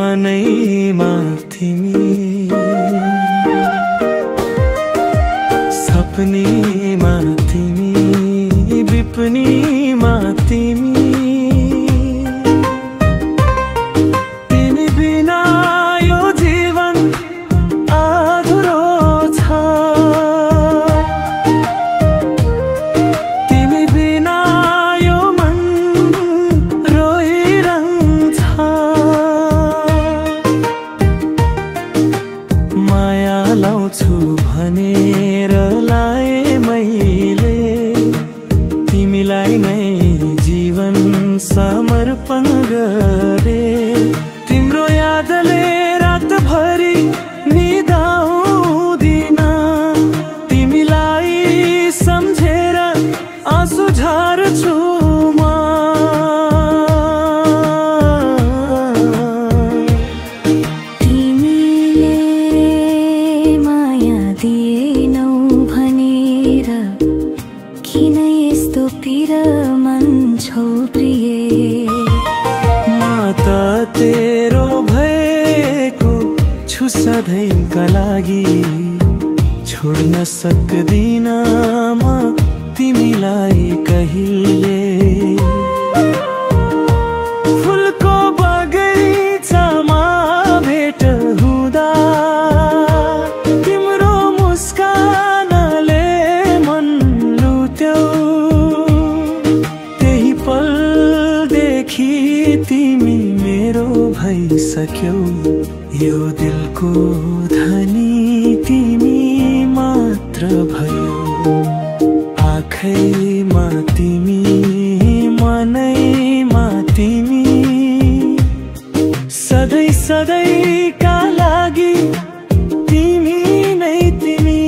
मनैमा तिमी, सपनीमा तिमी, विपनीमा तिमी, तिमी बिना यो जीवन अधुरो छ, तिमी बिना यो मन रोइरहन्छ। माया लाउँछु भनेर लाए मैले तिमीलाई नै जीवन समर्पण गरे। तिम्रो यादले रातभरि निदाउँदिन, तिमीलाई सम्झेर आँसु झार्छु म। तिमीले माया दिएनौ भनेर किन यस्तो पिर मान्छौ प्रिय। म त तेरो भएको छु सधैँका लागि, छोड्न सक्दिन म तिमीलाई कहिले। फुलको बगैँचामा भेट हुँदा तिम्रो मुस्कानले मन लुट्यो, त्यही पलदेखि तिमी मेरो भइसक्यौ। यो दिलको धनी तिमी मात्र भयो, आँखैमा तिमी, मनैमा तिमी, सधैँ सधैँका लागि तिमी नै तिमी।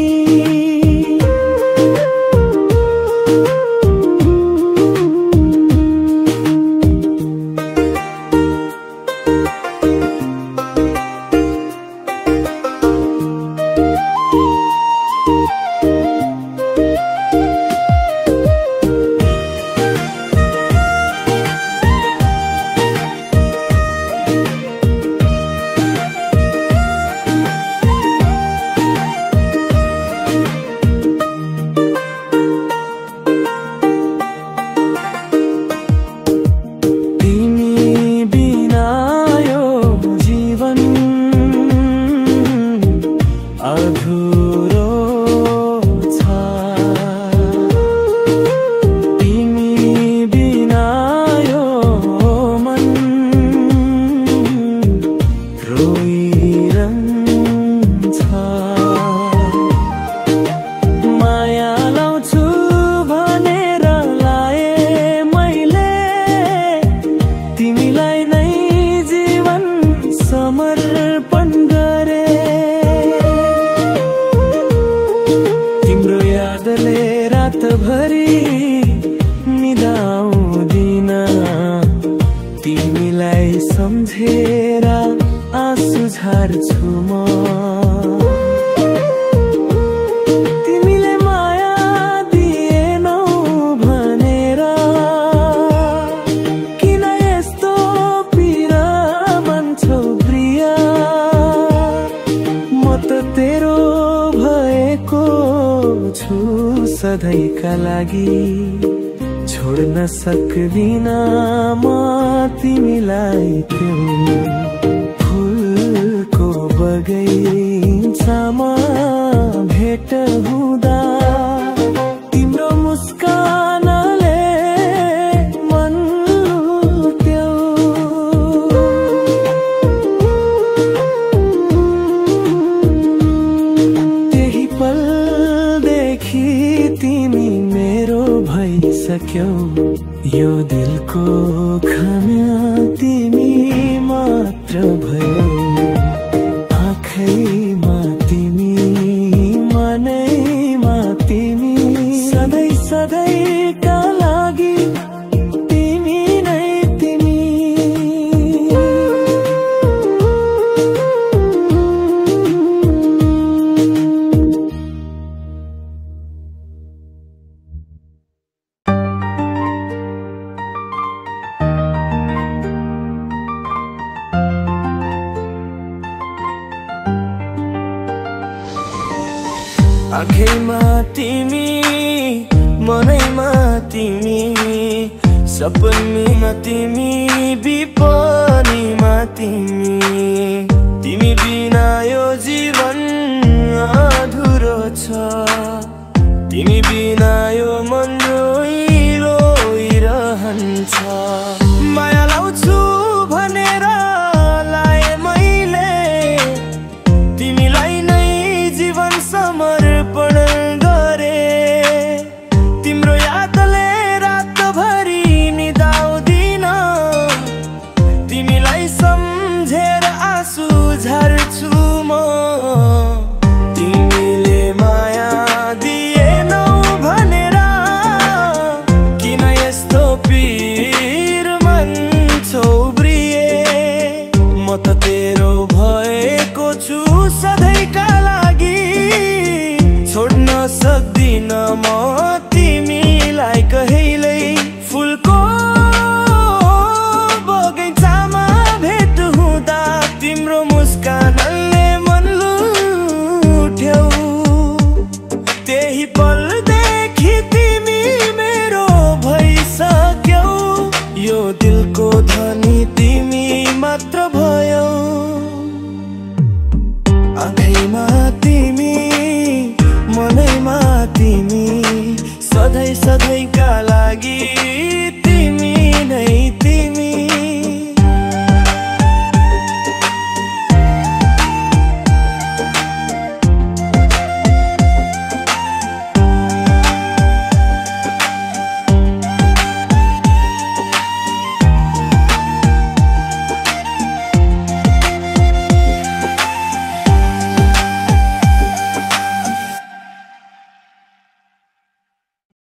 सधैँका लागि छोड्न सक्दिन म तिमीलाई। त्यो फुलको बगैँचामा भेट हुँदा तिम्रो मुस्कानले मन लुट्यो, त्यही पलदेखि तिमी मेरो भइसक्यौ। यो दिलको खाना तिमी मात्र भयो, आँखैमा तिमी, मनैमा तिमी, सधैँ सधैँका लागि तिमी नै तिमी। आँखैमा तिमी मनैमा तिमी सपनीमा तिमी विपनीमा तिमी